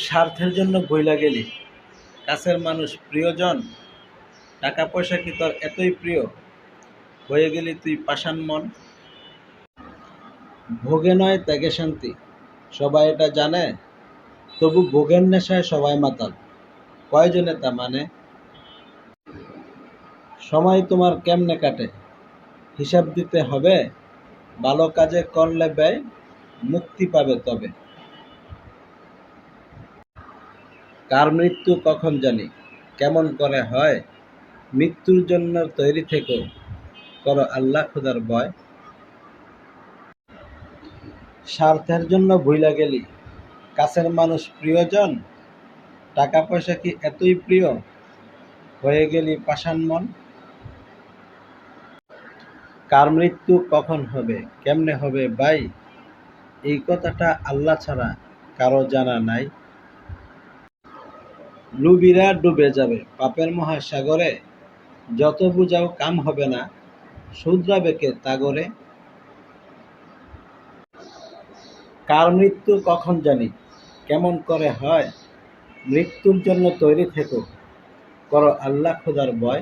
স্বার্থের জন্য বইলা গেলি, কাছের মানুষ প্রিয়জন, টাকা পয়সা কি তোর এতই প্রিয়, হয়ে গেলি তুই পাষাণ মন। ভোগে নয় ত্যাগে শান্তি, সবাই এটা জানে, তবু ভোগের নেশায় সবাই মাতাল, কয়জনে তা মানে। সময় তোমার কেমনে কাটে, হিসাব দিতে হবে, ভালো কাজে করলে ব্যয়, মুক্তি পাবে তবে। কার মৃত্যু কখন জানি, কেমন করে হয়, মৃত্যুর জন্য তৈরি থেকো, করো আল্লাহ খোদার ভয়। স্বার্থের জন্য ভুইলা গেলি, কাছের মানুষ প্রিয়জন, টাকা পয়সা কি এতই প্রিয়, হয়ে গেলি পাষাণ মন। কার মৃত্যু কখন হবে, কেমনে হবে ভাই, এই কথাটা আল্লাহ ছাড়া কারো জানা নাই। লুবিরা ডুবে যাবে পাপের মহাসাগরে, যত বুঝাও কাম হবে না, শুধরাবে কে তাগরে। কার মৃত্যু কখন জানি, কেমন করে হয়, মৃত্যুর জন্য তৈরি থেকো, করো আল্লাহ খোদার ভয়।